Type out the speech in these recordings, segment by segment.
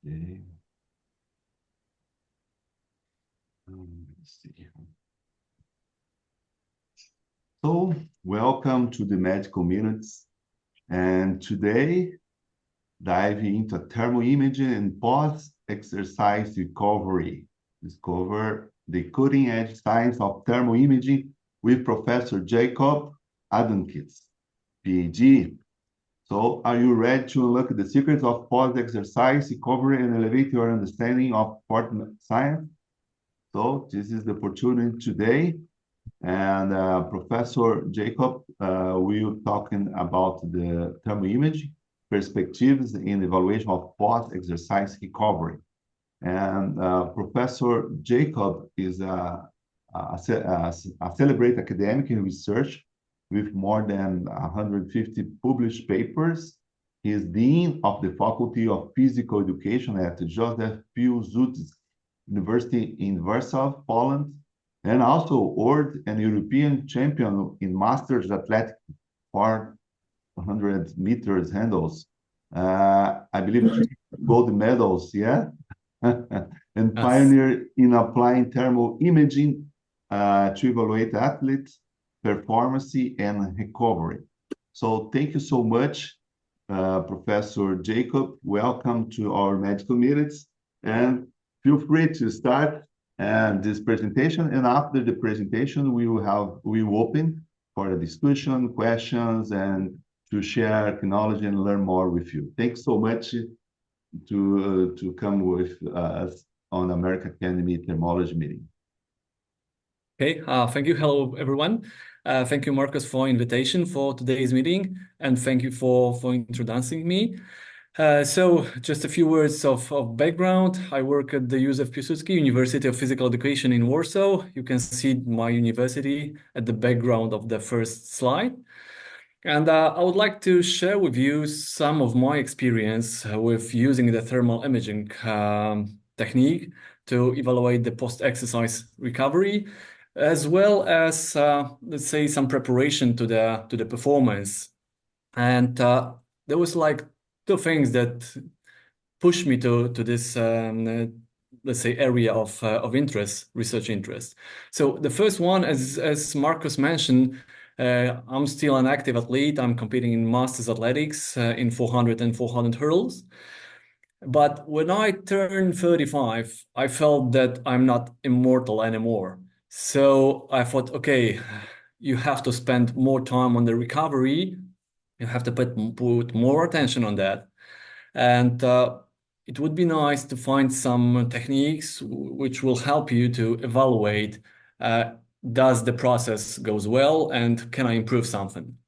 Okay. Let's see. So, welcome to the Medical Minutes. And today, diving into thermal imaging and post-exercise recovery. Discover the cutting-edge science of thermal imaging with Professor Jakub Adamczyk, Ph.D. So, are you ready to unlock the secrets of post-exercise recovery and elevate your understanding of sport science? So, this is the opportunity today. And Professor Jakub will talking about the thermal imaging perspectives in evaluation of post-exercise recovery. And Professor Jakub is a celebrated academic in research with more than 150 published papers. He is Dean of the Faculty of Physical Education at Józef Piłsudski University in Warsaw, Poland, and also world and European champion in Masters Athletic 400 meters handles. I believe gold medals, yeah? And pioneer in applying thermal imaging to evaluate athletes' performance and recovery. So thank you so much, Professor Jakub. Welcome to our medical minutes, and feel free to start this presentation. And after the presentation, we will open for a discussion, questions, and to share knowledge and learn more with you. Thanks so much to come with us on American Academy Thermology meeting. Okay, thank you. Hello, everyone. Thank you, Marcus, for invitation for today's meeting, and thank you for introducing me. So just a few words of background. I work at the Józef Piłsudski University of Physical Education in Warsaw. You can see my university at the background of the first slide. And I would like to share with you some of my experience with using the thermal imaging technique to evaluate the post-exercise recovery, as well as, let's say, some preparation to the performance. And there was like two things that pushed me to this, let's say, area of interest, research interest. So the first one, as Marcus mentioned, I'm still an active athlete. I'm competing in Masters Athletics in 400 and 400 hurdles. But when I turned 35, I felt that I'm not immortal anymore. So I thought, okay, you have to spend more time on the recovery. You have to put more attention on that. And it would be nice to find some techniques which will help you to evaluate, does the process goes well and can I improve something?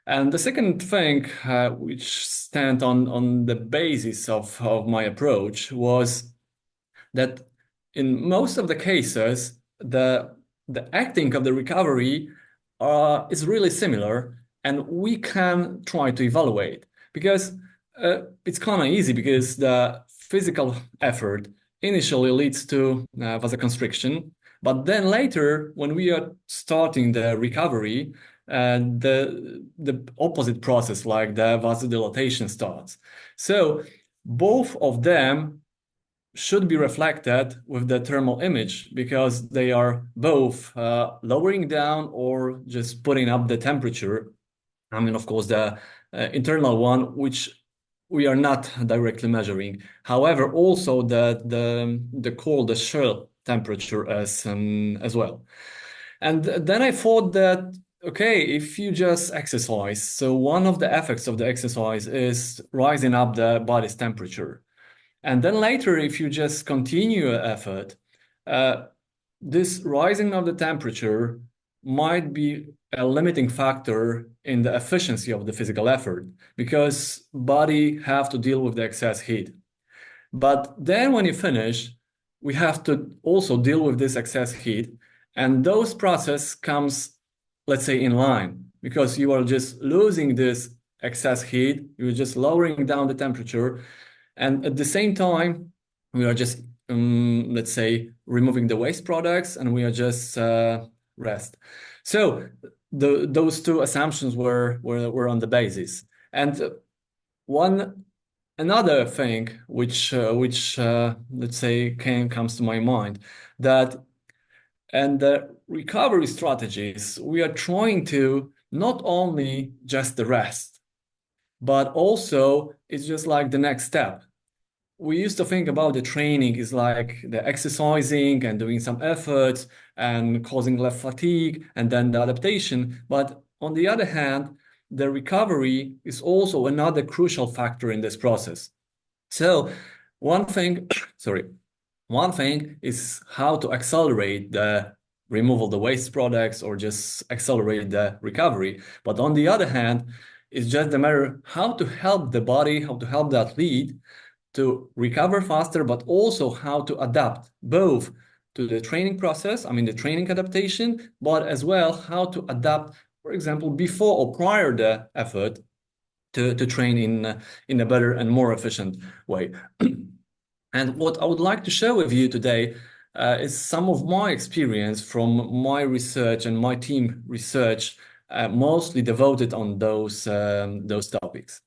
And the second thing, which stand on the basis of my approach, was that in most of the cases, the acting of the recovery is really similar, and we can try to evaluate, because it's kind of easy, because the physical effort initially leads to vasoconstriction, but then later, when we are starting the recovery, the opposite process, like the vasodilatation, starts. So both of them should be reflected with the thermal image, because they are both lowering down or just putting up the temperature. I mean, of course, the internal one, which we are not directly measuring. However, also the core, the shell temperature as well. And then I thought that, okay, if you just exercise, so one of the effects of the exercise is rising up the body's temperature. And then later, if you just continue effort, this rising of the temperature might be a limiting factor in the efficiency of the physical effort, because body have to deal with the excess heat. But then when you finish, we have to also deal with this excess heat, and those process comes, let's say, in line, because you are just losing this excess heat, you're just lowering down the temperature, and at the same time, we are just, let's say, removing the waste products, and we are just rest. So those two assumptions were on the basis. And one another thing which let's say comes to my mind, that and the recovery strategies, we are trying to not only just the rest, but also it's just like the next step. We used to think about the training is like the exercising and doing some efforts and causing less fatigue and then the adaptation. But on the other hand, the recovery is also another crucial factor in this process. So one thing, sorry, one thing is how to accelerate the removal of the waste products or just accelerate the recovery. But on the other hand, it's just a matter how to help the body, how to help the athlete to recover faster, but also how to adapt both to the training process, I mean the training adaptation, but as well how to adapt, for example, before or prior the effort to train in a better and more efficient way. And what I would like to share with you today is some of my experience from my research and my team research, mostly devoted on those topics.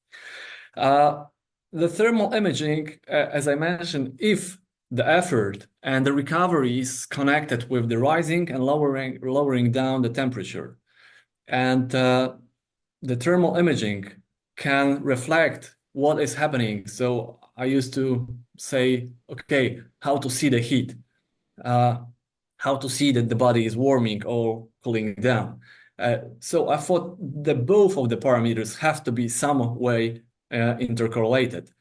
The thermal imaging, as I mentioned, if the effort and the recovery is connected with the rising and lowering down the temperature, and the thermal imaging can reflect what is happening. So I used to say, okay, how to see the heat, how to see that the body is warming or cooling down. So I thought that both of the parameters have to be some way intercorrelated.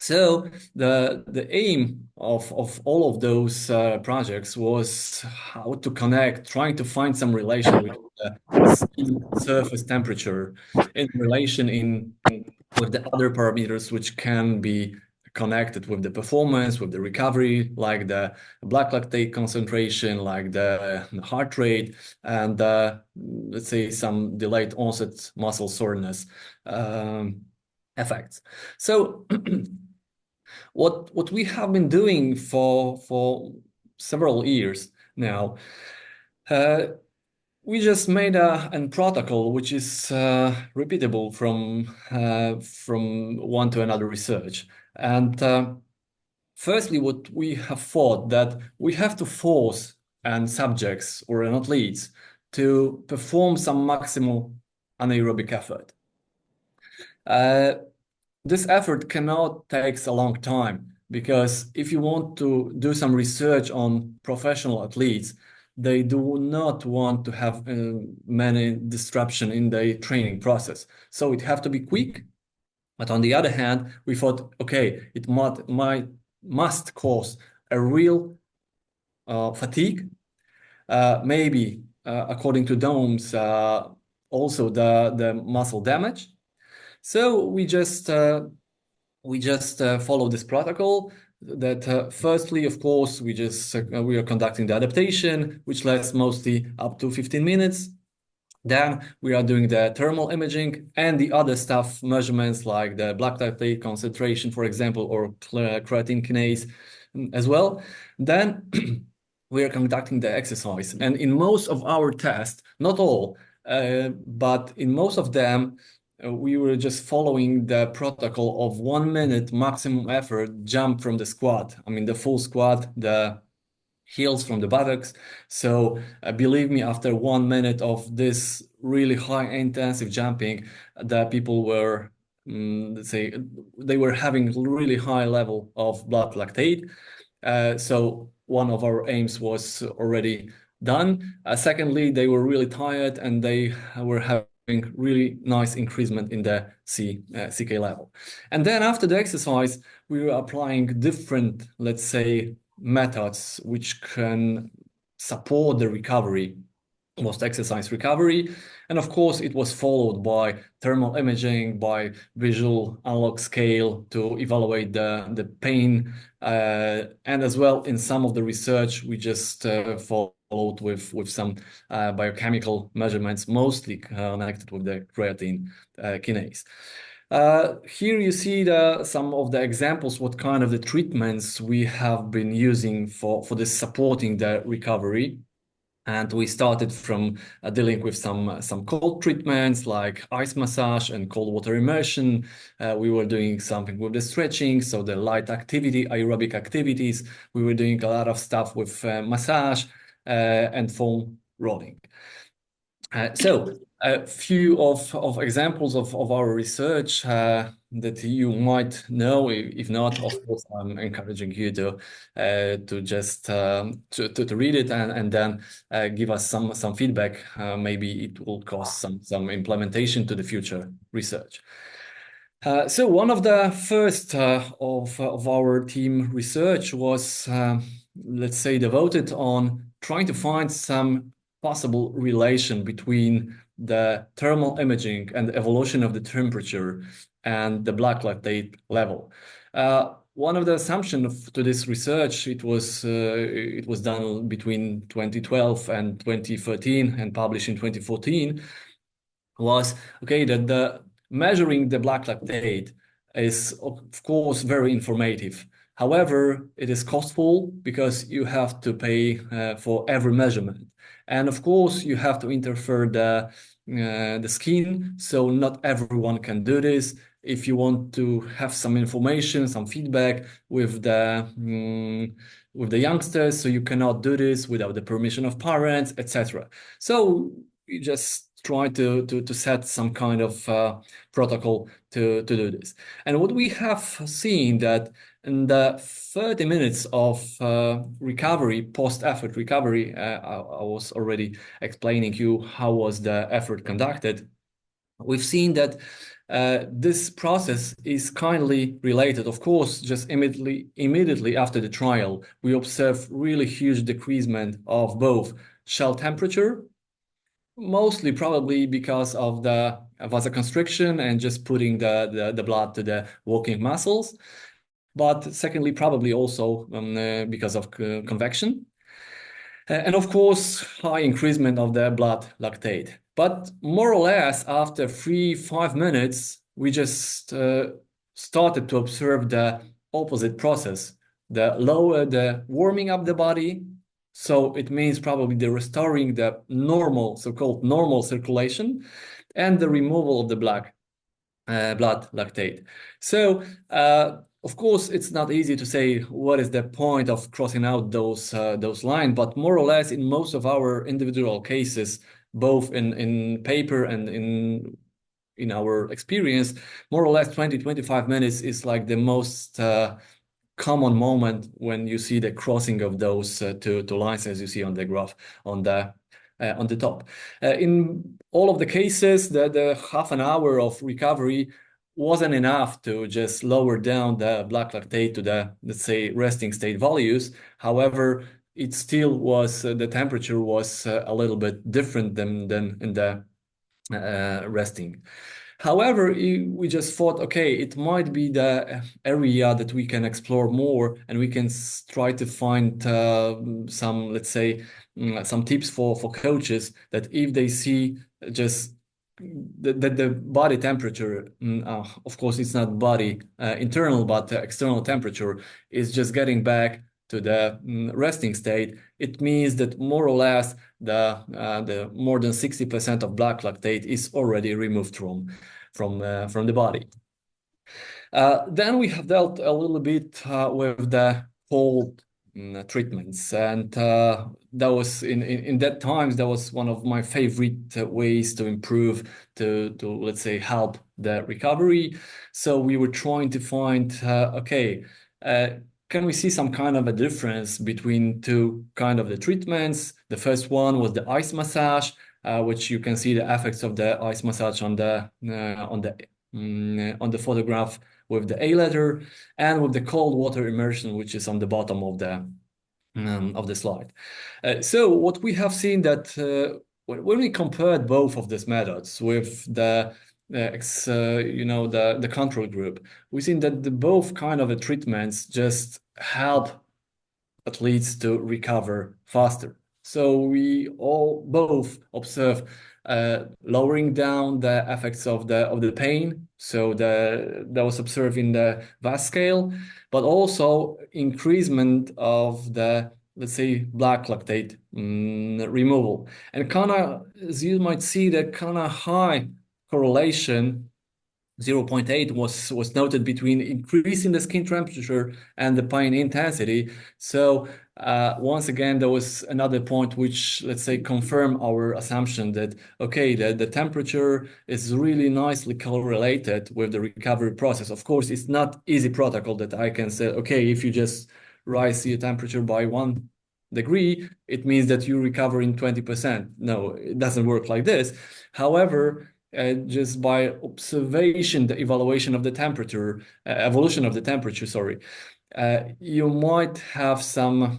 So the aim of all of those projects was how to connect, trying to find some relation with the skin surface temperature in relation with the other parameters which can be connected with the performance, with the recovery, like the black lactate concentration, like the heart rate, and let's say some delayed onset muscle soreness effects. So what we have been doing for several years now, we just made a protocol which is repeatable from one to another research. And firstly, what we have thought that we have to force and subjects or an athletes to perform some maximal anaerobic effort. This effort cannot take a long time, because if you want to do some research on professional athletes, they do not want to have many disruption in the training process. So it have to be quick. But on the other hand, we thought, okay, it must cause a real fatigue, maybe according to DOMS, also the muscle damage. So we just follow this protocol. That firstly, of course, we are conducting the adaptation, which lasts mostly up to 15 minutes. Then we are doing the thermal imaging and the other stuff measurements like the black lactate concentration, for example, or creatine kinase as well. Then we are conducting the exercise. And in most of our tests, not all, but in most of them, we were just following the protocol of 1 minute maximum effort jump from the squat. I mean, the full squat, the heels from the buttocks. So believe me, after 1 minute of this really high intensive jumping, the people were, let's say, they were having really high level of blood lactate. So one of our aims was already done. Secondly, they were really tired and they were having really nice increasement in the CK level. And then after the exercise, we were applying different, let's say, methods which can support the recovery, post-exercise recovery. And of course, it was followed by thermal imaging, by visual analog scale to evaluate the pain. And as well, in some of the research, we just followed with some biochemical measurements, mostly connected with the creatine kinase. Here you see some of the examples, what kind of the treatments we have been using for this supporting the recovery. And we started from dealing with some cold treatments like ice massage and cold water immersion. We were doing something with the stretching, so the light activity, aerobic activities. We were doing a lot of stuff with massage and foam rolling. So a few of examples of our research that you might know. If not, of course, I'm encouraging you to just to read it and then give us some feedback. Maybe it will cause some implementation to the future research. So one of the first of our team research was, let's say, devoted on trying to find some possible relation between the thermal imaging and the evolution of the temperature and the black lactate level. One of the assumptions to this research, it was done between 2012 and 2013 and published in 2014, was okay that the measuring the black lactate is of course very informative. However, it is costful because you have to pay for every measurement, and of course you have to interfere the skin, so not everyone can do this. If you want to have some information, some feedback with the youngsters, so you cannot do this without the permission of parents, etc. So you just try to set some kind of protocol to do this. And what we have seen that in the 30 minutes of recovery, post-effort recovery, I was already explaining you how was the effort conducted. We've seen that this process is kindly related. Of course, just immediately after the trial, we observe really huge decreasement of both shell temperature, mostly probably because of the vasoconstriction and just putting the blood to the walking muscles. But secondly, probably also because of convection. And of course, high increasement of the blood lactate. But more or less after 3-5 minutes, we just started to observe the opposite process. The lower the warming up the body, so it means probably the restoring the normal, so-called normal circulation, and the removal of the blood lactate. So, of course, it's not easy to say what is the point of crossing out those lines, but more or less in most of our individual cases, both in paper and in our experience, more or less 20-25 minutes is like the most common moment when you see the crossing of those two lines, as you see on the graph on the top. In all of the cases, the half an hour of recovery wasn't enough to just lower down the black lactate to the, let's say, resting state values. However, it still was, the temperature was a little bit different than in the resting. However, we just thought, okay, it might be the area that we can explore more, and we can try to find some, let's say, some tips for coaches that if they see just the body temperature, of course, it's not body internal, but external temperature is just getting back to the resting state, it means that more or less the more than 60% of black lactate is already removed from the body. Then we have dealt a little bit with the cold treatments, and that was in that times that was one of my favorite ways to improve to let's say help the recovery. So we were trying to find okay, can we see some kind of a difference between two kind of the treatments? The first one was the ice massage, which you can see the effects of the ice massage on the photograph with the A letter, and with the cold water immersion, which is on the bottom of the slide. So what we have seen that when we compared both of these methods with the the control group, we've seen that the both kind of treatments just help athletes to recover faster. So we all both observe lowering down the effects of the pain. So that was observed in the VAS scale, but also increasement of the let's say, black lactate removal. And kind of, as you might see, the kind of high correlation 0.8 was noted between increasing the skin temperature and the pain intensity. So once again, there was another point which, let's say, confirm our assumption that, okay, the temperature is really nicely correlated with the recovery process. Of course, it's not easy protocol that I can say, okay, if you just rise your temperature by 1 degree, it means that you recover in 20%. No, it doesn't work like this. However, just by observation, the evaluation of the temperature, evolution of the temperature, sorry, you might have some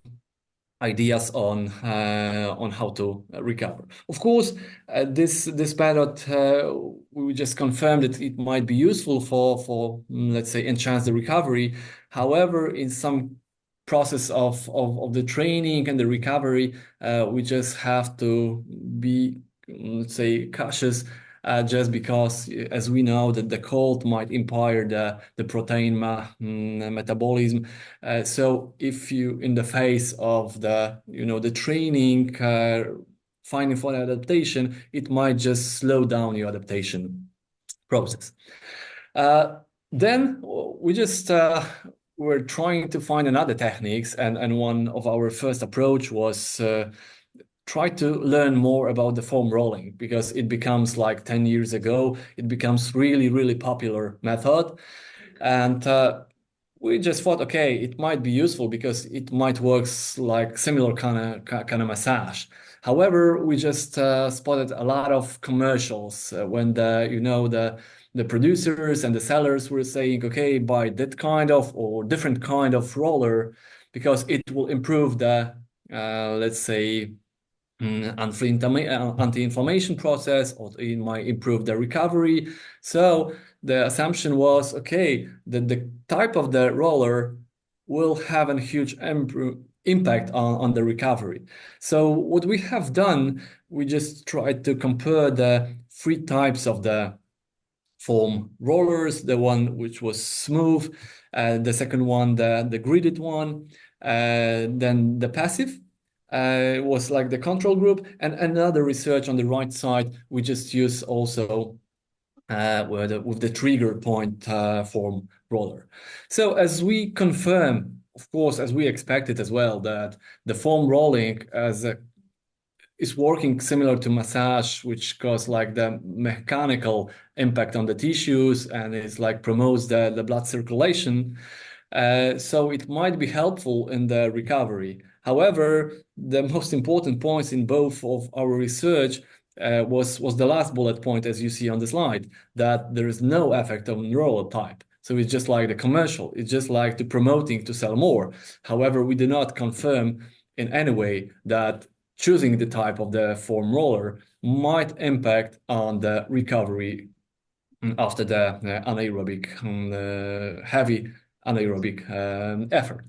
ideas on how to recover. Of course, this method we just confirmed that it might be useful for let's say enhance the recovery. However, in some process of the training and the recovery, we just have to be, let's say, cautious. Just because, as we know, that the cold might impair the protein metabolism. So if you, in the face of the training, finding for adaptation, it might just slow down your adaptation process. Then we just were trying to find another techniques, and one of our first approach was try to learn more about the foam rolling, because it becomes like 10 years ago, it becomes really, really popular method. And we just thought, okay, it might be useful because it might works like similar kind of massage. However, we just spotted a lot of commercials when the producers and the sellers were saying, okay, buy that kind of or different kind of roller because it will improve the, let's say, anti-inflammation process, or it might improve the recovery. So the assumption was, okay, that the type of the roller will have a huge impact on the recovery. So what we have done, we just tried to compare the three types of the foam rollers, the one which was smooth, the second one, the gridded one, then the passive, was like the control group, and another research on the right side, we just use also with the trigger point foam roller. So as we confirm, of course, as we expected as well, that the foam rolling is working similar to massage, which cause like the mechanical impact on the tissues and it's like promotes the blood circulation. So it might be helpful in the recovery. However, the most important points in both of our research was the last bullet point, as you see on the slide, that there is no effect on roller type. So it's just like the commercial. It's just like the promoting to sell more. However, we do not confirm in any way that choosing the type of the foam roller might impact on the recovery after the anaerobic, heavy anaerobic effort.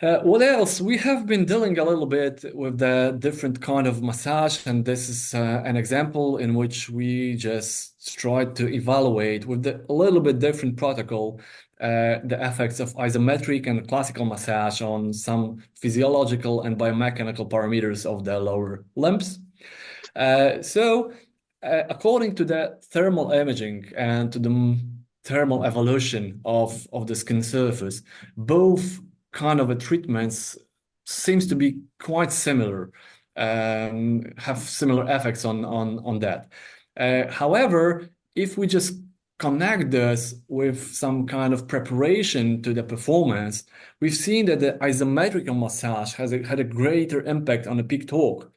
What else? We have been dealing a little bit with the different kind of massage, and this is an example in which we just tried to evaluate with a little bit different protocol the effects of isometric and classical massage on some physiological and biomechanical parameters of the lower limbs. According to the thermal imaging and to the thermal evolution of the skin surface, both kind of treatments seems to be quite similar, have similar effects on that. However, if we just connect this with some kind of preparation to the performance, we've seen that the isometric massage had a greater impact on the peak torque.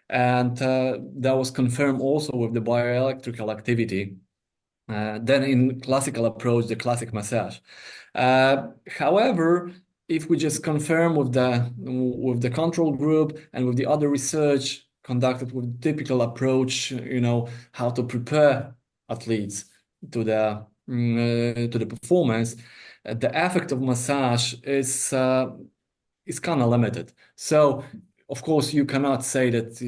And that was confirmed also with the bioelectrical activity than in classical approach, the classic massage. However, if we just confirm with the control group and with the other research conducted with typical approach, how to prepare athletes to the performance, the effect of massage is kind of limited. So, of course, you cannot say that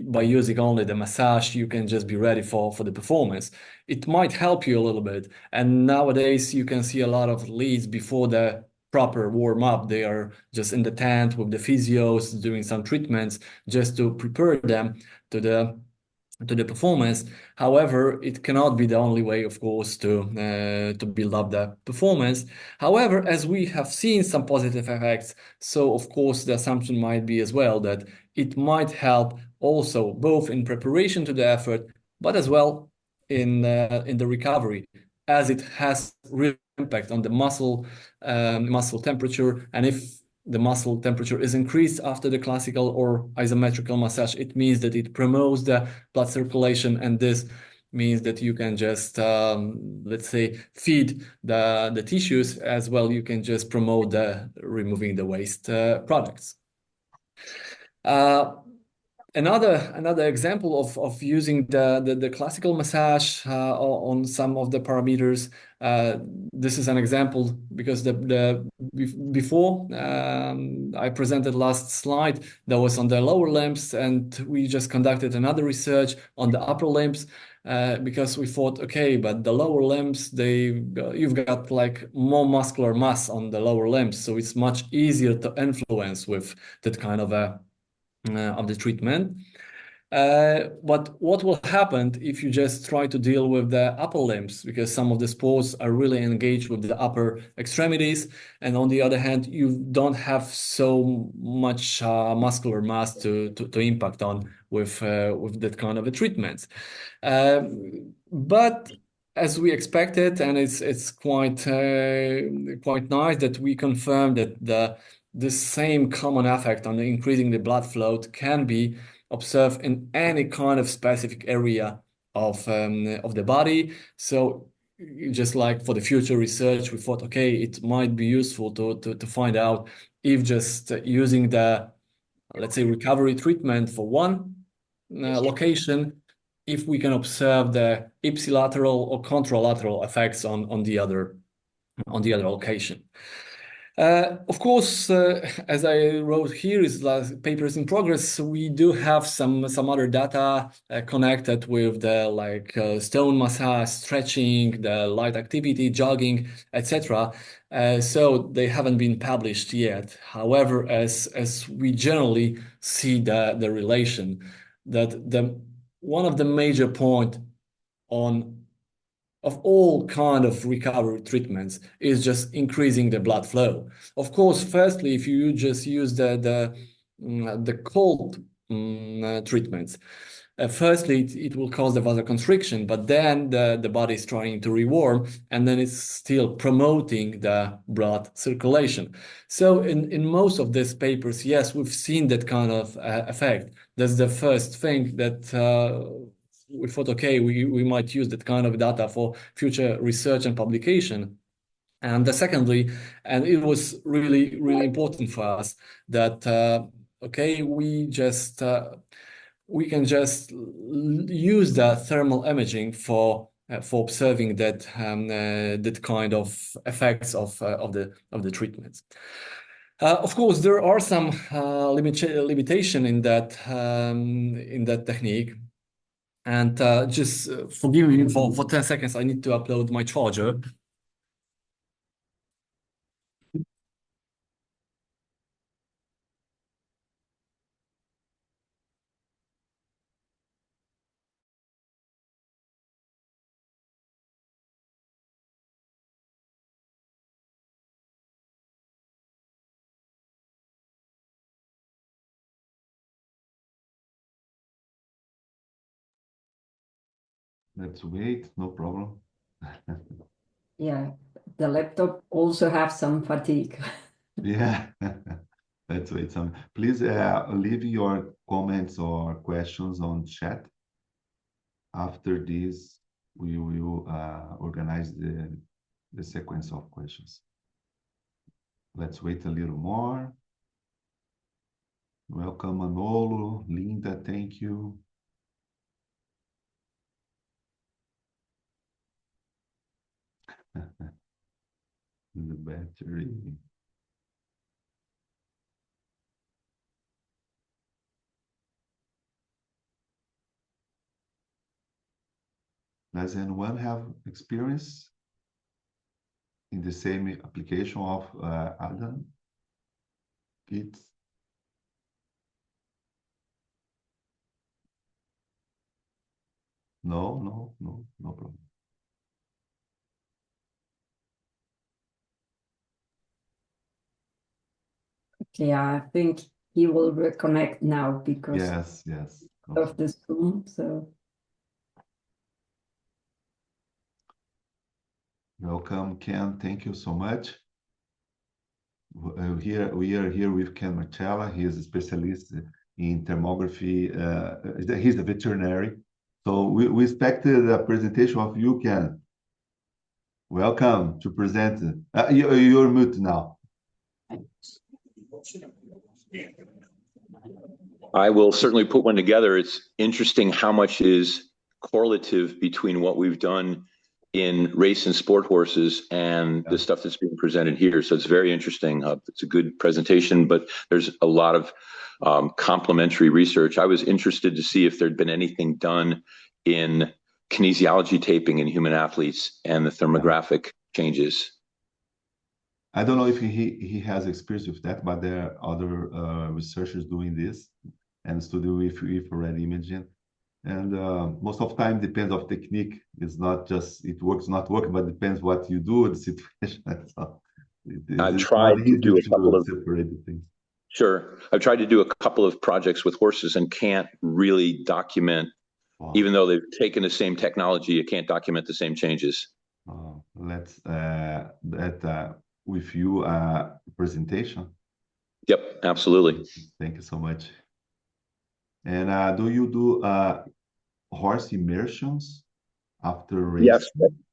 by using only the massage, you can just be ready for the performance. It might help you a little bit. And nowadays, you can see a lot of leads before the proper warm up. They are just in the tent with the physios doing some treatments just to prepare them to the performance. However, it cannot be the only way, of course, to build up the performance. However, as we have seen some positive effects, so of course the assumption might be as well that it might help also both in preparation to the effort, but as well in the recovery, as it has real impact on the muscle temperature. And if the muscle temperature is increased after the classical or isometrical massage, it means that it promotes the blood circulation, and this means that you can just let's say feed the tissues as well. You can just promote the removing the waste products. Another example of using the classical massage on some of the parameters. This is an example because before I presented last slide that was on the lower limbs, and we just conducted another research on the upper limbs because we thought, okay, but the lower limbs, you've got like more muscular mass on the lower limbs, so it's much easier to influence with that kind of the treatment. But what will happen if you just try to deal with the upper limbs, because some of the sports are really engaged with the upper extremities, and on the other hand, you don't have so much muscular mass to impact on with that kind of a treatment. But as we expected, and it's quite nice that we confirmed that the same common effect on increasing the blood flow can be observed in any kind of specific area of the body. So just like for the future research, we thought, okay, it might be useful to find out if just using the, let's say, recovery treatment for one location, if we can observe the ipsilateral or contralateral effects on the other location. Of course, as I wrote here, is papers in progress. We do have some other data connected with the stone massage, stretching, the light activity, jogging, etc. So they haven't been published yet. However, as we generally see the relation, that one of the major point of all kind of recovery treatments is just increasing the blood flow. Of course, firstly, if you just use the cold treatments, firstly, it will cause the vasoconstriction, but then the body is trying to rewarm, and then it's still promoting the blood circulation. So in most of these papers, yes, we've seen that kind of effect. That's the first thing that we thought, okay, we might use that kind of data for future research and publication. And secondly, and it was really, really important for us that, okay, we can just use the thermal imaging for observing that kind of effects of the treatments. Of course, there are some limitation in that technique. And just forgive me for 10 seconds, I need to upload my charger. Let's wait, no problem. Yeah, the laptop also have some fatigue. Yeah, let's wait some. Please leave your comments or questions on chat. After this, we will organize the sequence of questions. Let's wait a little more. Welcome, Manolo, Linda, thank you. The battery. Does anyone have experience in the same application of Adam kits? No problem. Okay, I think he will reconnect now because Yes. of the Zoom. So welcome, Ken. Thank you so much. We are here with Ken Marcella. He is a specialist in thermography. He's a veterinary. So we expected a presentation of you, Ken. Welcome to present. You're mute now. I will certainly put one together. It's interesting how much is correlative between what we've done in race and sport horses and the stuff that's being presented here. So it's very interesting. It's a good presentation, but there's a lot of complementary research. I was interested to see if there'd been anything done in kinesiology taping in human athletes and the thermographic changes. I don't know if he has experience with that, but there are other researchers doing this and studying with infrared imaging. And most of the time depends of technique. It's not just it works, not work, but depends what you do, the situation. So I've tried to do a couple of separate things. Sure. I've tried to do a couple of projects with horses and can't really document, even though they've taken the same technology, you can't document the same changes. Let's with you presentation. Yep, absolutely. Thank you so much. And do you do horse immersions after racing?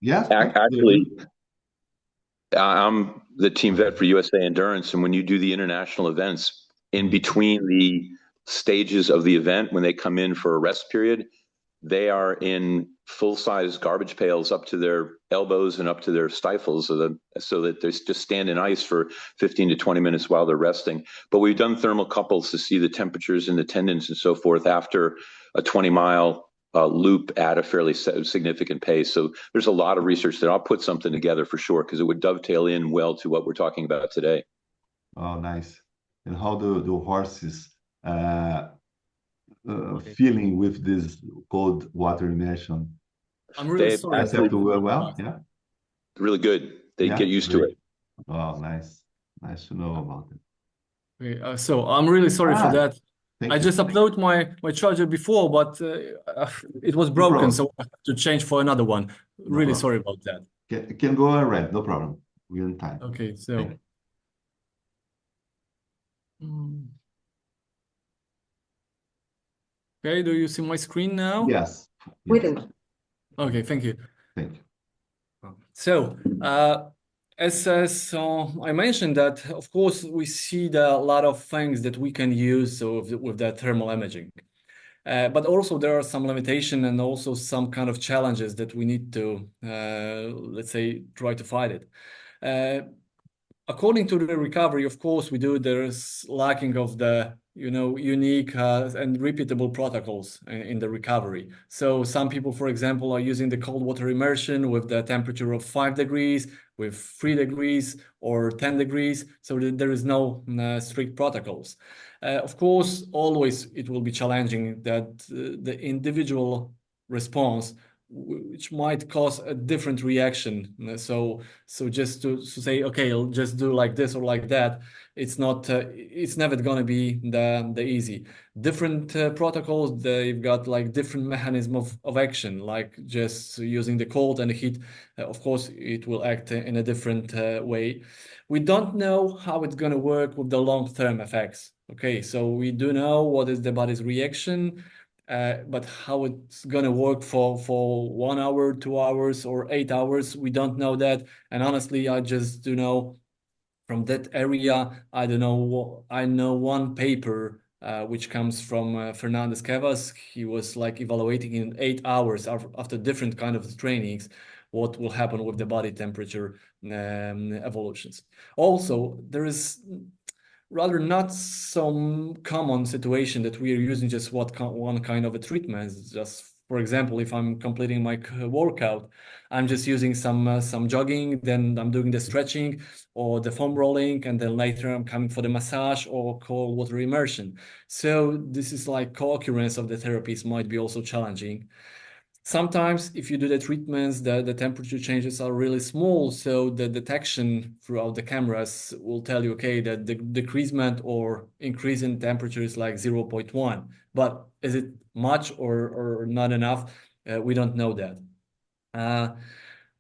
Yes. Actually, I'm the team vet for USA Endurance, and when you do the international events, in between the stages of the event, when they come in for a rest period, they are in full-size garbage pails up to their elbows and up to their stifles so that they just stand in ice for 15 to 20 minutes while they're resting. But we've done thermal couples to see the temperatures in the tendons and so forth after a 20-mile loop at a fairly significant pace. So there's a lot of research there. I'll put something together for sure because it would dovetail in well to what we're talking about today. Oh, nice. And how do horses feeling with this cold water immersion? I'm really sorry. Yeah. Really good. They get used to it. Oh, nice. Nice to know about it. Okay, so I'm really sorry for that. I just uploaded my charger before, but it was broken, so I have to change for another one. Really sorry about that. Can go ahead, no problem. We're in time. Okay, so. Okay, do you see my screen now? Yes. We do. Okay, thank you. Thank you. So, as I mentioned that, of course, we see a lot of things that we can use with that thermal imaging. But also there are some limitations and also some kind of challenges that we need to, let's say, try to fight it. According to the recovery, of course, there's lacking of the, unique and repeatable protocols in the recovery. So some people, for example, are using the cold water immersion with the temperature of 5 degrees, with 3 degrees or 10 degrees. So there is no strict protocols. Of course, always it will be challenging that the individual response, which might cause a different reaction. So just to say, okay, I'll just do like this or like that, it's not. It's never going to be the easy. Different protocols, they've got like different mechanism of action, like just using the cold and the heat. Of course, it will act in a different way. We don't know how it's going to work with the long-term effects. Okay, so we do know what is the body's reaction. But how it's going to work for 1 hour, 2 hours, or 8 hours, we don't know that. And honestly, I just do know from that area, I don't know. I know one paper which comes from Fernandez Cavas. He was like evaluating in 8 hours after different kind of trainings what will happen with the body temperature evolutions. Also, there is rather not some common situation that we are using just one kind of a treatment, just For example, if I'm completing my workout, I'm just using some jogging, then I'm doing the stretching or the foam rolling, and then later I'm coming for the massage or cold water immersion. So this is like co-occurrence of the therapies might be also challenging. Sometimes if you do the treatments, the temperature changes are really small, so the detection throughout the cameras will tell you, okay, that the decreasement or increase in temperature is like 0.1. But is it much or not enough? We don't know that.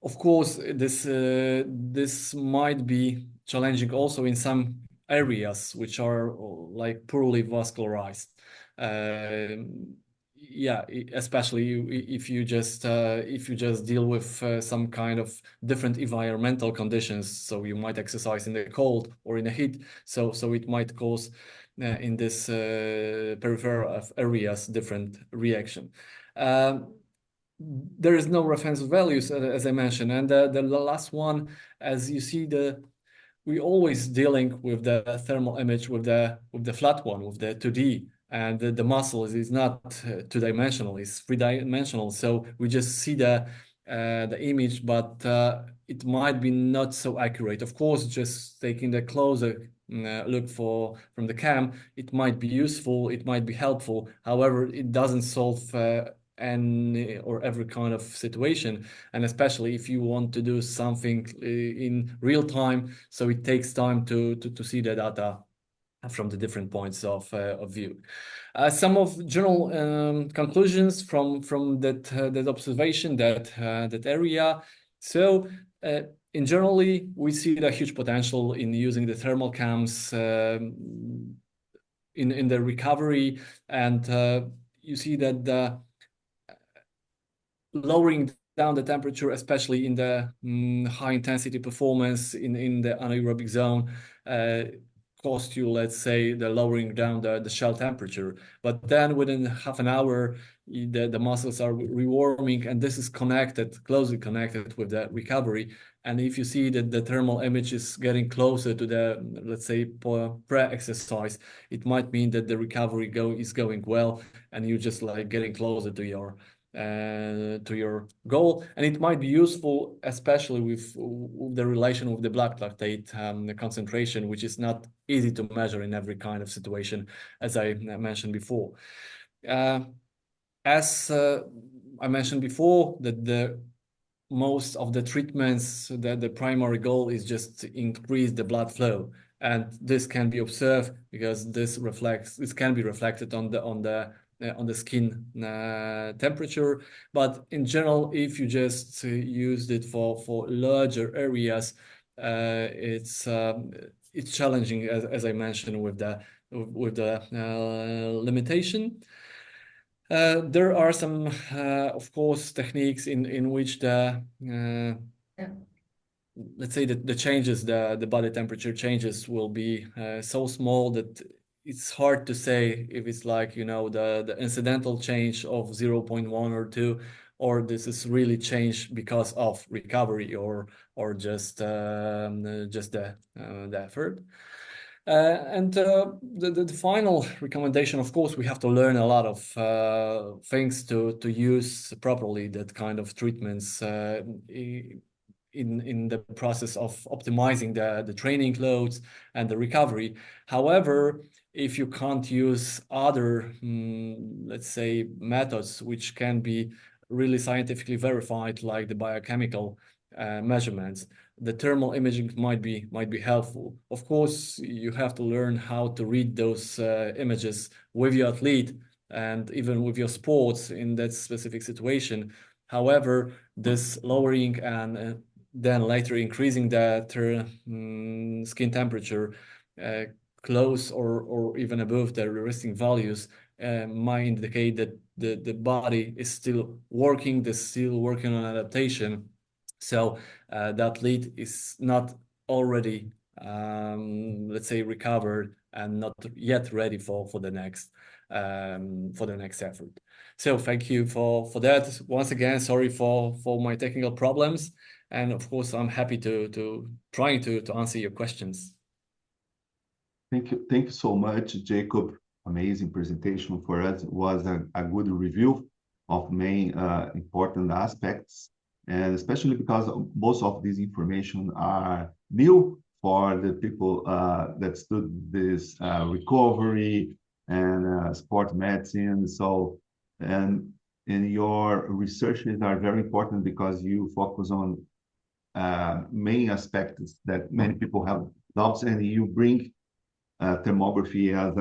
Of course, this might be challenging also in some areas which are like poorly vascularized. Yeah, especially if you just deal with some kind of different environmental conditions. So you might exercise in the cold or in the heat. So it might cause in this peripheral areas different reaction. There is no reference values, as I mentioned, and the last one, as you see, we always dealing with the thermal image with the flat one, with the 2D, and the muscle is not two-dimensional; it's three-dimensional. So we just see the image, but it might be not so accurate. Of course, just taking the closer look from the cam, it might be useful, it might be helpful. However, it doesn't solve any or every kind of situation, and especially if you want to do something in real time, so it takes time to see the data from the different points of view. Some of general conclusions from that observation, that area. So in generally, we see the huge potential in using the thermal cams in the recovery, and you see that the lowering down the temperature, especially in the high intensity performance in the anaerobic zone, cost you, let's say, the lowering down the shell temperature. But then within half an hour, the muscles are rewarming, and this is closely connected with the recovery. And if you see that the thermal image is getting closer to the, let's say, pre-exercise, it might mean that the recovery is going well, and you're just like getting closer to your goal. And it might be useful, especially with the relation with the black lactate the concentration, which is not easy to measure in every kind of situation, as I mentioned before. As I mentioned before, that the most of the treatments, the primary goal is just to increase the blood flow, and this can be observed because this can be reflected on the skin temperature. But in general, if you just used it for larger areas, it's challenging, as I mentioned, with the limitation. There are some, of course, techniques in which let's say that the changes, the body temperature changes will be so small that it's hard to say if it's like, the incidental change of 0.1 or 2, or this is really changed because of recovery or just the effort. And the final recommendation, of course, we have to learn a lot of things to use properly that kind of treatments in the process of optimizing the training loads and the recovery. However, if you can't use other, let's say, methods which can be really scientifically verified, like the biochemical measurements, the thermal imaging might be helpful. Of course, you have to learn how to read those images with your athlete and even with your sports in that specific situation. However, this lowering and then later increasing the skin temperature close or even above the resting values might indicate that the body is still working, on adaptation. So the athlete is not already, let's say, recovered and not yet ready for the next effort. So thank you for that. Once again, sorry for my technical problems, and of course I'm happy to try to answer your questions. Thank you so much, Jakub. Amazing presentation for us. It was a good review of main important aspects, and especially because most of this information are new for the people that study this recovery and sport medicine. So, and your researches are very important because you focus on main aspects that many people have doubts, and you bring thermography as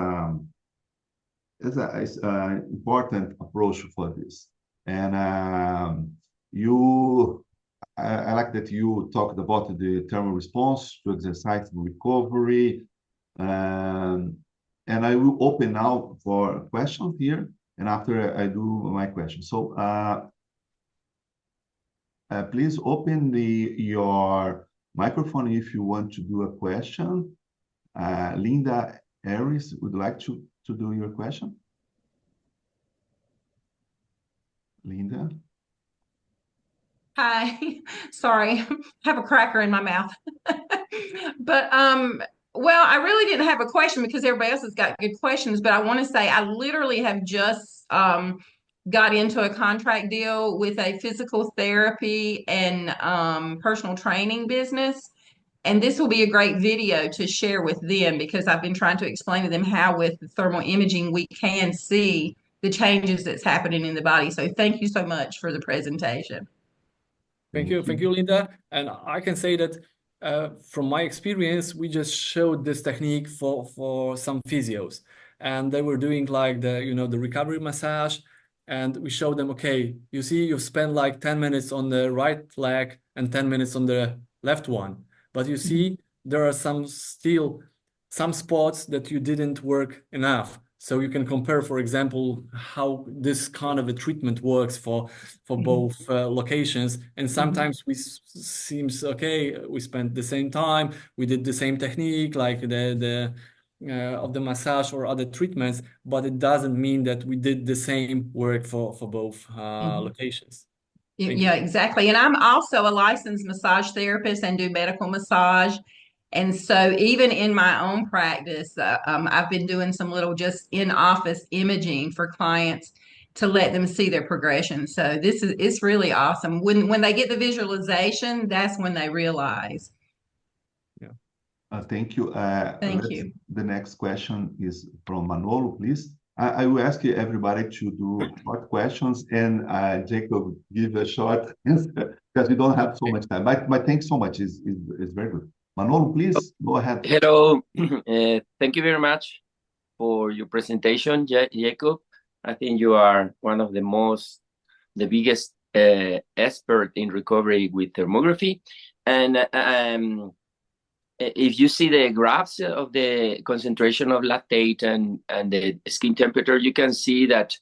an important approach for this. And I like that you talked about the thermal response to exercise recovery. And I will open now for questions here, and after I do my question. So please open your microphone if you want to do a question. Linda Harris would like to do your question. Linda? Hi, sorry, I have a cracker in my mouth. But well, I really didn't have a question because everybody else has got good questions, but I want to say I literally have just got into a contract deal with a physical therapy and personal training business. And this will be a great video to share with them because I've been trying to explain to them how with thermal imaging we can see the changes that's happening in the body. So thank you so much for the presentation. Thank you, Linda. And I can say that from my experience, we just showed this technique for some physios, and they were doing like the recovery massage, and we showed them, okay, you see, you've spent like 10 minutes on the right leg and 10 minutes on the left one, but you see there are some spots that you didn't work enough. So you can compare, for example, how this kind of a treatment works for both locations. And sometimes seems okay, we spent the same time, we did the same technique, like the of the massage or other treatments, but it doesn't mean that we did the same work for both locations. Yeah, exactly. And I'm also a licensed massage therapist and do medical massage. And so even in my own practice, I've been doing some little just in-office imaging for clients to let them see their progression. So it's really awesome. When they get the visualization, that's when they realize. Yeah. Thank you. Thank you. The next question is from Manolo, please. I will ask everybody to do short questions, and Jacob give a short answer because we don't have so much time. But thanks so much. Is very good. Manolo, please go ahead. Hello. Thank you very much for your presentation, Jacob. I think you are one of the biggest expert in recovery with thermography. And if you see the graphs of the concentration of lactate and the skin temperature, you can see that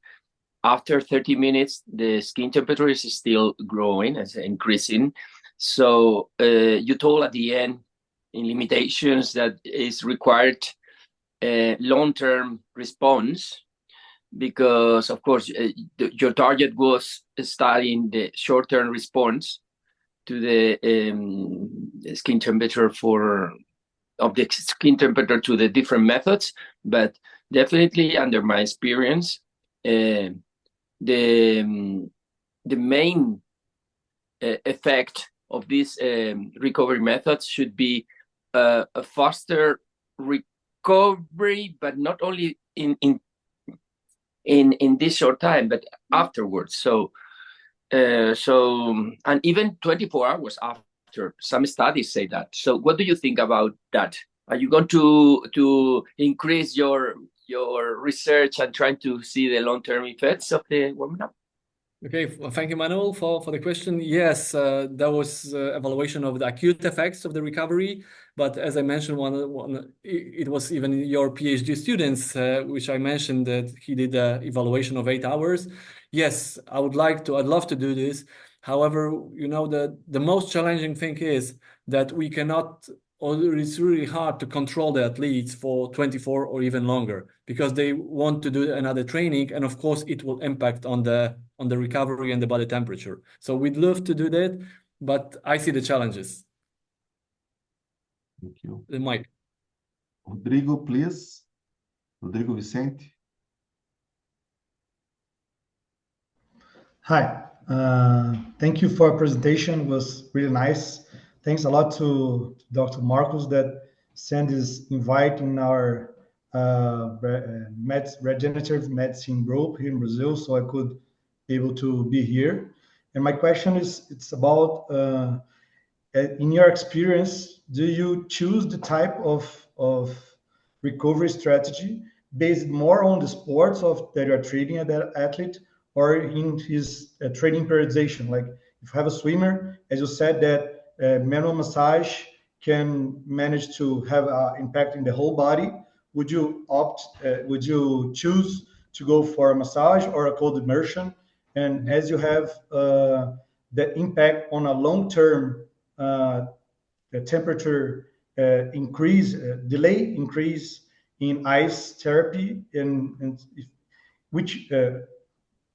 after 30 minutes, the skin temperature is still growing, it's increasing. So you told at the end in limitations that is required long-term response because, of course, your target was studying the short-term response to the skin temperature of the skin temperature to the different methods, but definitely under my experience, the main effect of these recovery methods should be a faster recovery, but not only in this short time, but afterwards. So and even 24 hours after, some studies say that. So what do you think about that? Are you going to increase your research and trying to see the long-term effects of the warming up? Okay, well, thank you, Manuel, for the question. Yes, that was evaluation of the acute effects of the recovery. But as I mentioned, it was even your PhD students, which I mentioned that he did an evaluation of 8 hours. Yes, I'd love to do this. However, the most challenging thing is that we cannot, or it's really hard to control the athletes for 24 or even longer because they want to do another training, and of course it will impact on the recovery and the body temperature. So we'd love to do that, but I see the challenges. Thank you. Mike. Rodrigo, please. Rodrigo Vicente. Hi. Thank you for your presentation. It was really nice. Thanks a lot to Dr. Marcos that sent this invite in our regenerative medicine group here in Brazil, so I could be able to be here. And my question is, it's about, in your experience, do you choose the type of recovery strategy based more on the sports of that you're treating at that athlete, or in his training periodization? Like if you have a swimmer, as you said, that manual massage can manage to have impact in the whole body. Would you choose to go for a massage or a cold immersion? And as you have the impact on a long-term the temperature delay increase in ice therapy, and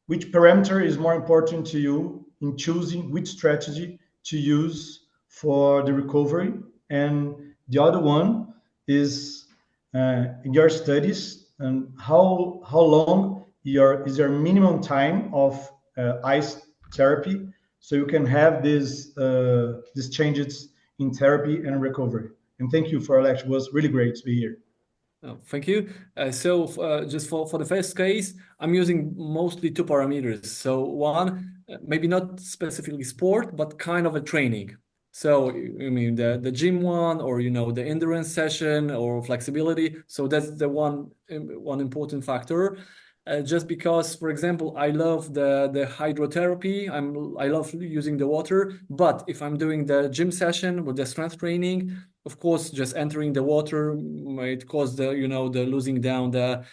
which parameter is more important to you in choosing which strategy to use for the recovery? And the other one is in your studies, and how long is your minimum time of ice therapy, so you can have these changes in therapy and recovery. And thank you for your lecture. It was really great to be here. Oh, thank you. Just for the first case, I'm using mostly two parameters. So one, maybe not specifically sport, but kind of a training. So I mean the gym one, or the endurance session or flexibility. So that's the one important factor. Just because, for example, I love the hydrotherapy. I love using the water. But if I'm doing the gym session with the strength training, of course, just entering the water might cause the losing down the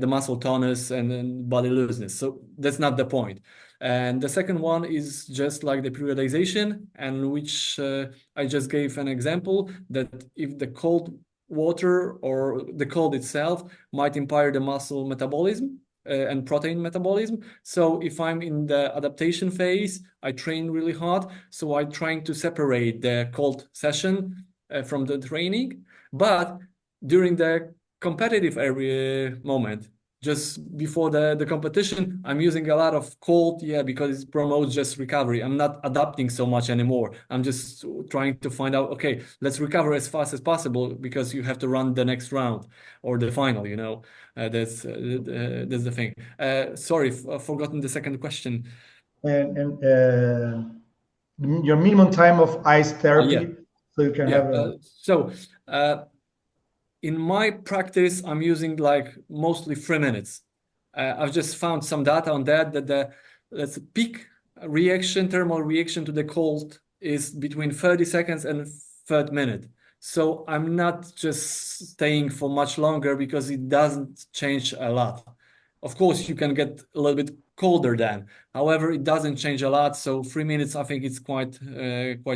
muscle tonus and body looseness. So that's not the point. And the second one is just like the periodization, and which I just gave an example that if the cold water or the cold itself might impair the muscle metabolism and protein metabolism. So if I'm in the adaptation phase, I train really hard. So I'm trying to separate the cold session from the training. But during the competitive area moment, just before the competition, I'm using a lot of cold, because it promotes just recovery. I'm not adapting so much anymore. I'm just trying to find out, okay, let's recover as fast as possible, because you have to run the next round or the final, that's the thing. Sorry, I've forgotten the second question. And your minimum time of ice therapy, so you can have in my practice, I'm using like mostly 3 minutes. I've just found some data on that the peak reaction, thermal reaction to the cold is between 30 seconds and 3rd minute. So I'm not just staying for much longer, because it doesn't change a lot. Of course, you can get a little bit colder then. However, it doesn't change a lot. So 3 minutes, I think it's quite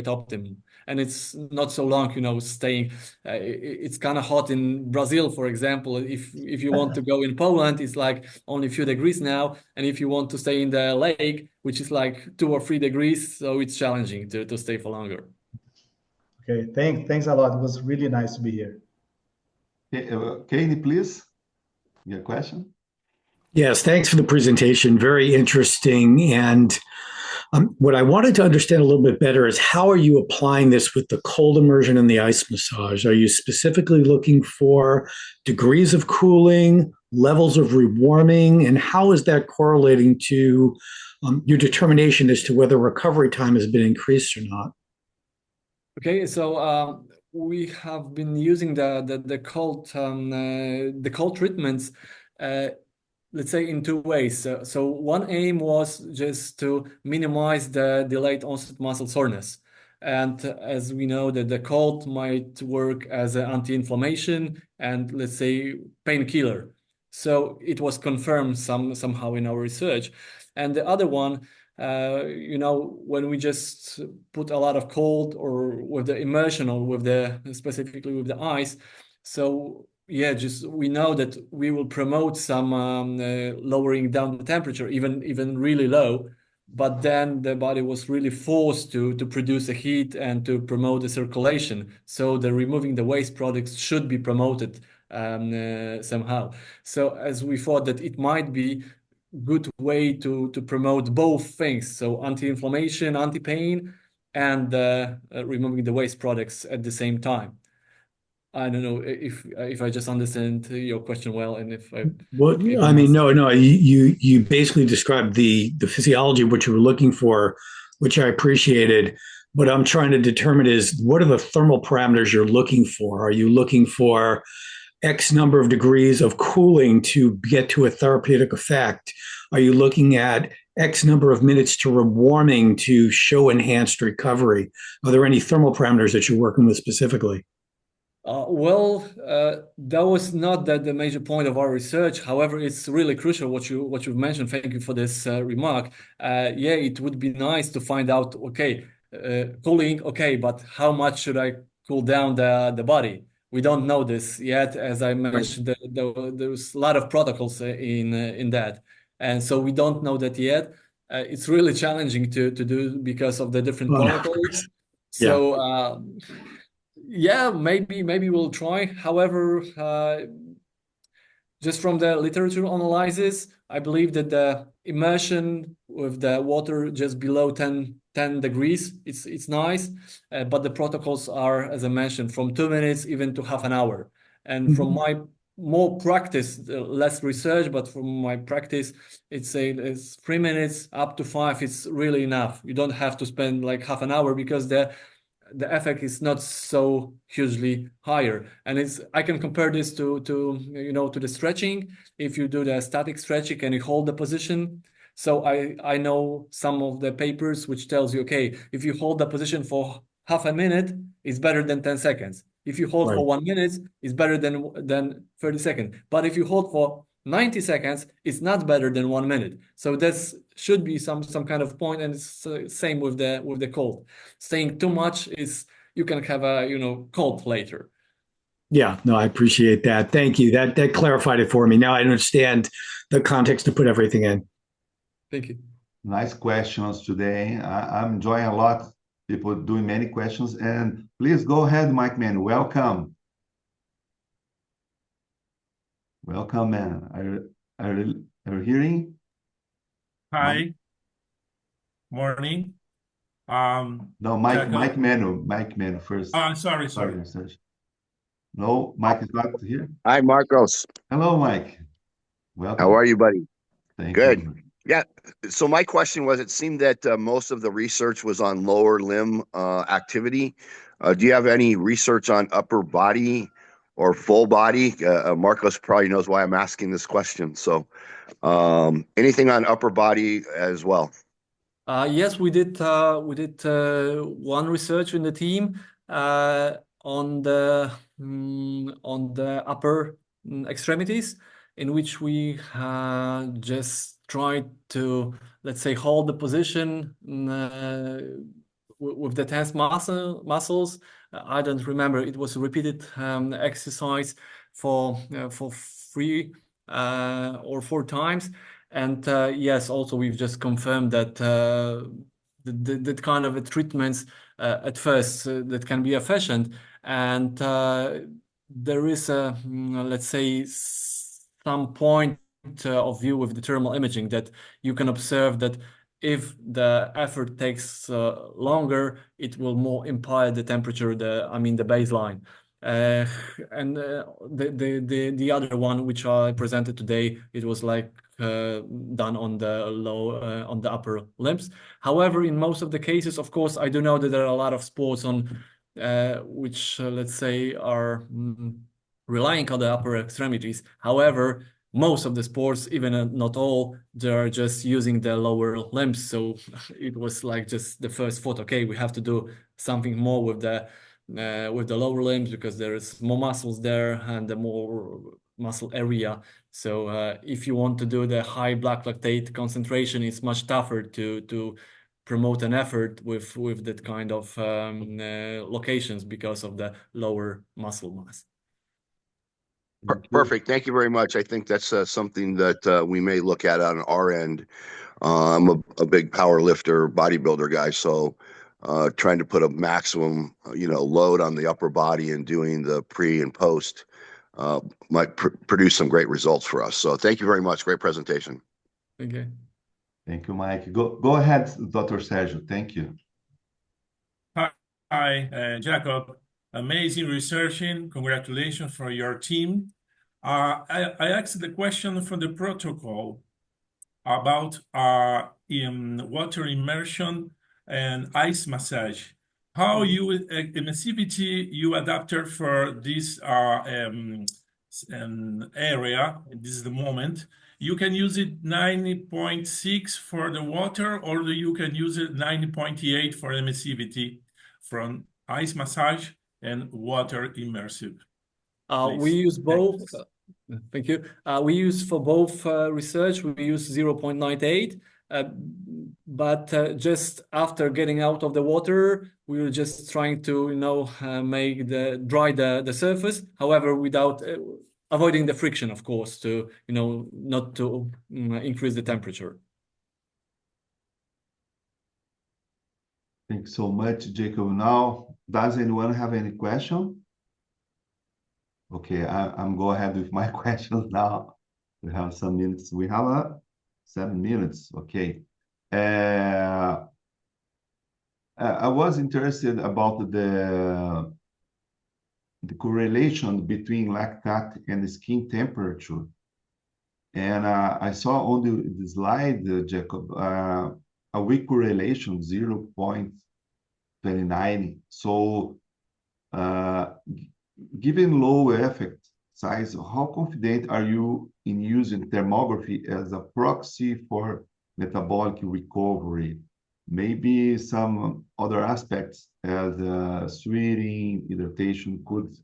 optimum. And it's not so long, staying. It's kind of hot in Brazil, for example. If you want to go in Poland, it's like only a few degrees now. And if you want to stay in the lake, which is like 2 or 3 degrees, so it's challenging to stay for longer. Okay, thanks a lot. It was really nice to be here. Katie, please, your question. Yes, thanks for the presentation. Very interesting. And what I wanted to understand a little bit better is, how are you applying this with the cold immersion and the ice massage? Are you specifically looking for degrees of cooling, levels of rewarming, and how is that correlating to your determination as to whether recovery time has been increased or not? Okay, so we have been using the cold treatments. Let's say in 2 ways. So one aim was just to minimize the delayed onset muscle soreness. And as we know that the cold might work as an anti-inflammation and, let's say, painkiller. So it was confirmed somehow in our research. And the other one, when we just put a lot of cold or with the immersion or specifically with the ice, so just we know that we will promote some lowering down the temperature, even really low, but then the body was really forced to produce a heat and to promote the circulation. So the removing the waste products should be promoted somehow. So as we thought that it might be good way to promote both things. So anti-inflammation, anti-pain, and removing the waste products at the same time. I don't know if I just understand your question well, and if I. Well, I mean, no. You basically described the physiology of what you were looking for, which I appreciated. What I'm trying to determine is what are the thermal parameters you're looking for? Are you looking for X number of degrees of cooling to get to a therapeutic effect? Are you looking at X number of minutes to warming to show enhanced recovery? Are there any thermal parameters that you're working with specifically? That was not the major point of our research. However, it's really crucial what you've mentioned. Thank you for this remark. Yeah, it would be nice to find out, okay, cooling, okay, but how much should I cool down the body? We don't know this yet. As I mentioned, there's a lot of protocols in that. And so we don't know that yet. It's really challenging to do because of the different protocols. So, yeah, maybe we'll try. However, just from the literature analysis, I believe that the immersion with the water just below 10 degrees, it's nice. But the protocols are, as I mentioned, from 2 minutes even to half an hour. And from my more practice, less research, but from my practice, it's 3 minutes up to 5. It's really enough. You don't have to spend like half an hour because the effect is not so hugely higher. And I can compare this to the stretching. If you do the static stretching and you hold the position, so I know some of the papers which tells you, okay, if you hold the position for half a minute, it's better than 10 seconds. If you hold for 1 minute, it's better than 30 seconds. But if you hold for 90 seconds, it's not better than 1 minute. So this should be some kind of point, and it's same with the cold. Staying too much is you can have a cold later. Yeah, no, I appreciate that. Thank you. That clarified it for me. Now I understand the context to put everything in. Thank you. Nice questions today. I'm enjoying a lot. People doing many questions, and please go ahead, Mike Man. Welcome. Welcome, man. Are you hearing? Hi. Morning. No, Mike Manu first. Sorry. No, Mike is not here. Hi, Marcos. Hello, Mike. Welcome. How are you, buddy? Good. You. Yeah. So my question was, it seemed that most of the research was on lower limb activity. Do you have any research on upper body or full body? Marcos probably knows why I'm asking this question. So anything on upper body as well? Yes, we did one research in the team on the upper extremities, in which we just tried to, let's say, hold the position with the tense muscles. I don't remember. It was a repeated exercise for 3 or 4 times. And yes, also we've just confirmed that that kind of treatments at first that can be efficient. And there is a, let's say, some point of view with the thermal imaging that you can observe that if the effort takes longer, it will more impact the temperature, the baseline. And the other one which I presented today, it was like done on the upper limbs. However, in most of the cases, of course, I do know that there are a lot of sports on which let's say are relying on the upper extremities. However, most of the sports, even not all, they are just using the lower limbs. So it was like just the first thought, okay, we have to do something more with the lower limbs because there is more muscles there and the more muscle area. So if you want to do the high black lactate concentration, it's much tougher to promote an effort with that kind of locations because of the lower muscle mass. Perfect. Thank you very much. I think that's something that we may look at on our end. I'm a big power lifter, bodybuilder guy, so trying to put a maximum, load on the upper body and doing the pre and post might produce some great results for us. So thank you very much. Great presentation. Okay. Thank you, Mike. Go ahead, Dr. Sergio. Thank you. Hi, Jacob. Amazing researching. Congratulations for your team. I asked the question from the protocol about water immersion and ice massage. How you emissivity you adapted for this area. This is the moment. You can use it 90.6 for the water, or you can use it 90.8 for emissivity from ice massage and water immersive. We use both. Thank you. We use for both research, we use 0.98, but just after getting out of the water, we were just trying to, make dry the surface. However, without avoiding the friction, of course, to, not to increase the temperature. Thanks so much, Jacob. Now, does anyone have any question? Okay, I'm go ahead with my questions now. We have some minutes. We have 7 minutes. Okay. I was interested about the correlation between lactate and the skin temperature. And I saw on the slide, Jacob, a weak correlation, 0.29. So given low effect size, how confident are you in using thermography as a proxy for metabolic recovery? Maybe some other aspects as sweating, hydration could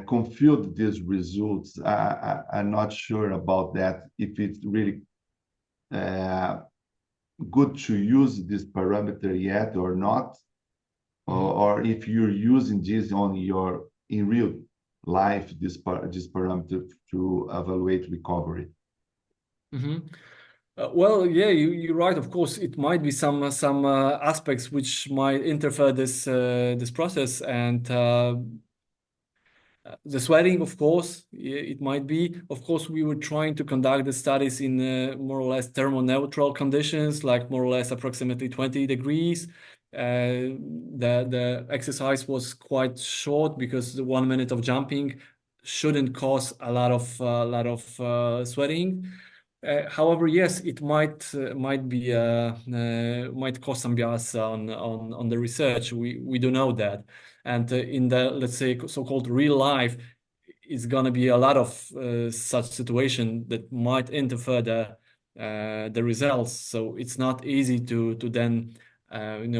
confuse these results. I'm not sure about that, if it's really good to use this parameter yet or not, or if you're using this in real life, this parameter to evaluate recovery. Well, yeah, you're right. Of course, it might be some aspects which might interfere this process, and the sweating, of course, it might be. Of course, we were trying to conduct the studies in more or less thermoneutral conditions, like more or less approximately 20 degrees. The exercise was quite short because the 1 minute of jumping shouldn't cause a lot of sweating. However, yes, it might cause some bias on the research. We do know that, and in the, let's say, so-called real life, it's gonna be a lot of such situation that might interfere the results. So it's not easy to then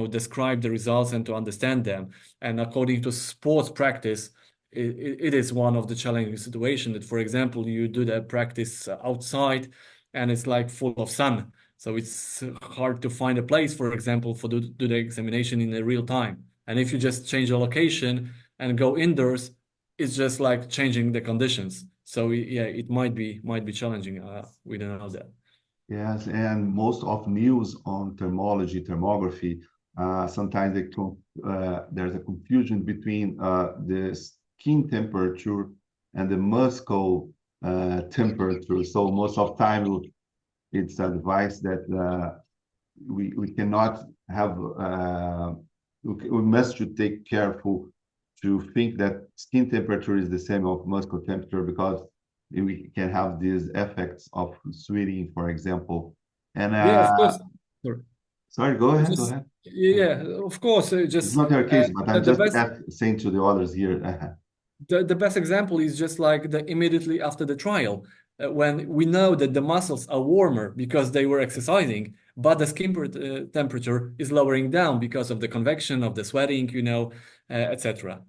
describe the results and to understand them. And according to sports practice, it is one of the challenging situations that, for example, you do the practice outside and it's like full of sun. So it's hard to find a place, for example, for do the examination in a real time. And if you just change the location and go indoors, it's just like changing the conditions. So yeah, it might be challenging. We don't know that. Yes, and most of news on thermography, sometimes there's a confusion between the skin temperature and the muscle temperature. So most of the time, it's advised that we cannot have, we must take careful to think that skin temperature is the same of muscle temperature, because we can have these effects of sweating, for example. And yeah, of course. Sorry, go ahead. Go ahead. Yeah, of course. It's not your case, but I'm just saying to the others here. The best example is just like immediately after the trial, when we know that the muscles are warmer because they were exercising, but the skin temperature is lowering down because of the convection of the sweating, etc.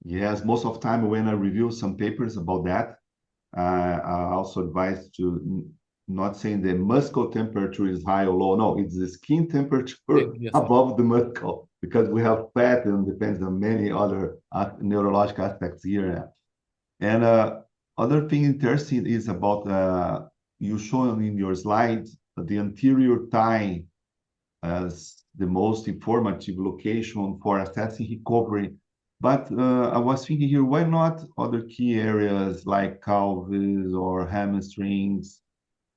Yes, most of the time when I review some papers about that, I also advise to not saying the muscle temperature is high or low. No, it's the skin temperature above the muscle, because we have fat and depends on many other neurological aspects here. And other thing interesting is about you showing in your slides the anterior thigh as the most informative location for assessing recovery. But I was thinking here, why not other key areas like pelvis or hamstrings?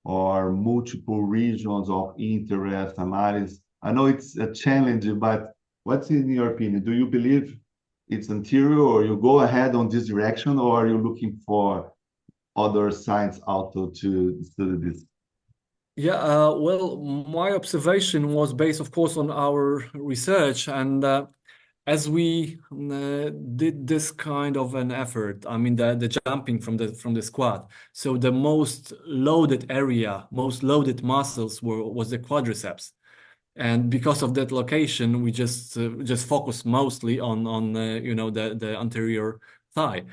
or multiple regions of interest analysis? I know it's a challenge, but what's in your opinion? Do you believe it's anterior, or you go ahead on this direction, or are you looking for other science also to study this? Yeah, well, my observation was based, of course, on our research, and as we did this kind of an effort, I mean the jumping from the squat, so the most loaded area, most loaded muscles was the quadriceps, and because of that location, we just focused mostly on you know, the anterior thigh.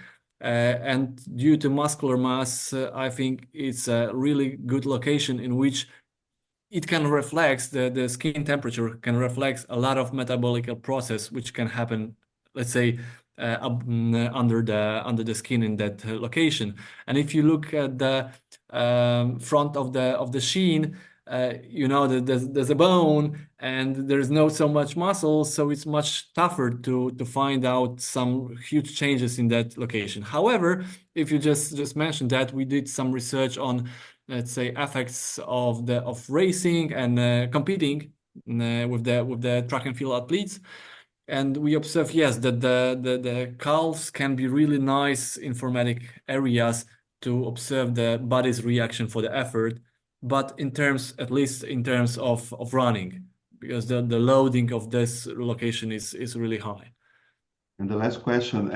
And due to muscular mass, I think it's a really good location in which it can reflect the skin temperature, can reflect a lot of metabolic process which can happen, let's say, under the skin in that location. And if you look at the front of the shin, you know that there's a bone and there's not so much muscle, so it's much tougher to find out some huge changes in that location. However, if you just mentioned that, we did some research on, let's say, effects of racing and competing with the track and field athletes, and we observe, yes, that the calves can be really nice informatic areas to observe the body's reaction for the effort, but at least in terms of running, because the loading of this location is really high. And the last question,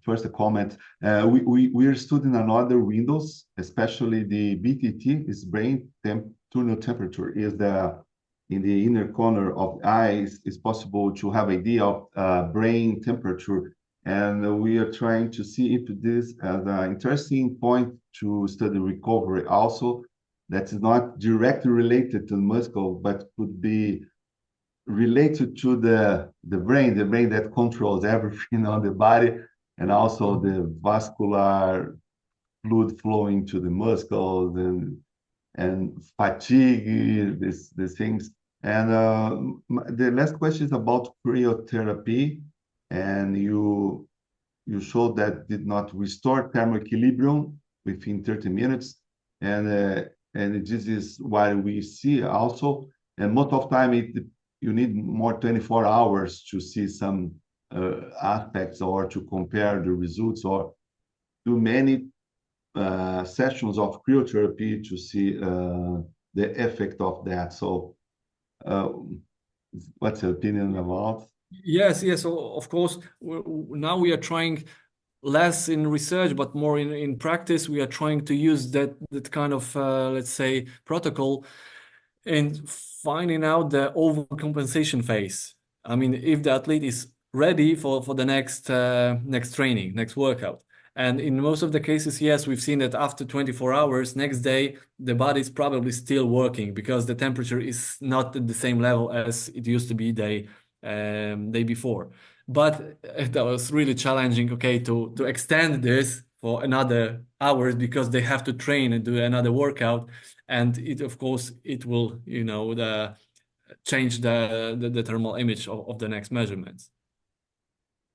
first a comment. We are studying another windows, especially the BTT, is brain tunnel temperature, is in the inner corner of the eyes. It's possible to have idea of brain temperature, and we are trying to see if this as an interesting point to study recovery also. That is not directly related to the muscle, but could be related to the brain that controls everything on the body, and also the vascular fluid flowing to the muscles and fatigue, these things. And the last question is about cryotherapy, and you showed that did not restore thermal equilibrium within 30 minutes, and this is why we see also, and most of the time you need more 24 hours to see some aspects, or to compare the results, or do many sessions of cryotherapy to see the effect of that. So what's your opinion about? Yes, of course. Now we are trying less in research, but more in practice. We are trying to use that kind of, let's say, protocol and finding out the overcompensation phase. I mean, if the athlete is ready for the next training, next workout. And in most of the cases, yes, we've seen that after 24 hours, next day, the body is probably still working because the temperature is not at the same level as it used to be day before. But that was really challenging, okay, to extend this for another hours, because they have to train and do another workout. And it, of course, it will, you know, change the thermal image of the next measurements.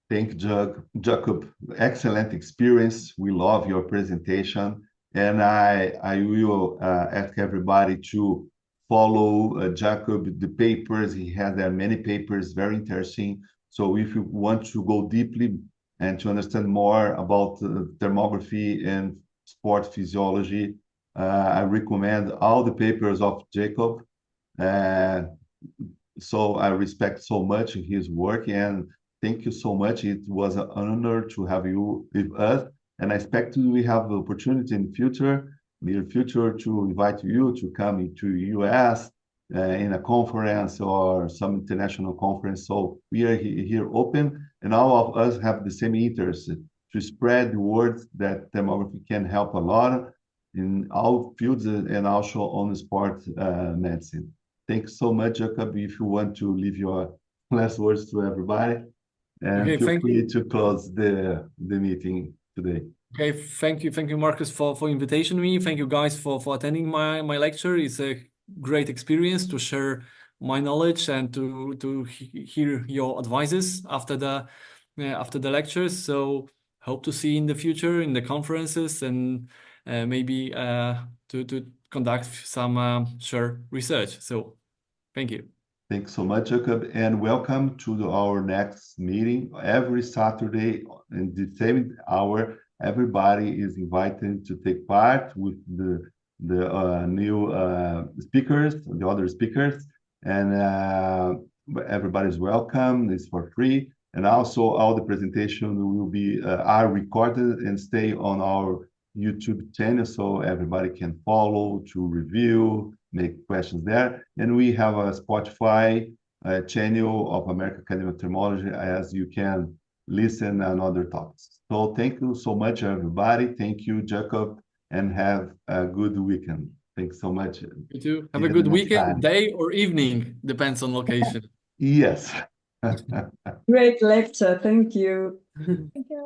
Thank you, Jakub. Excellent experience. We love your presentation. And I will ask everybody to follow Jakub, the papers. He has many papers, very interesting. So if you want to go deeply and to understand more about thermography and sport physiology, I recommend all the papers of Jakub. So I respect so much his work, and thank you so much. It was an honor to have you with us, and I expect we have the opportunity in the near future, to invite you to come to US in a conference or some international conference. So we are here open, and all of us have the same interest to spread the word that thermography can help a lot in all fields, and also on sport medicine. Thanks so much, Jakub. If you want to leave your last words to everybody, and okay, feel free to close the meeting today. Okay, thank you, Marcus, for inviting me. Thank you guys for attending my lecture. It's a great experience to share my knowledge and to hear your advices after the lectures. So hope to see you in the future in the conferences, and maybe to conduct some shared research. So thank you. Thanks so much, Jakub, and welcome to our next meeting. Every Saturday in the same hour, everybody is invited to take part with the new speakers, the other speakers, and everybody's welcome. It's for free, and also all the presentations will be are recorded and stay on our YouTube channel, so everybody can follow, to review, make questions there. And we have a Spotify channel of American Academy of Ophthalmology, as you can listen on other topics. So thank you so much, everybody. Thank you, Jakub, and have a good weekend. Thanks so much. You too. Have a good weekend, day or evening, depends on location. Yes. Great lecture. Thank you. Thank you.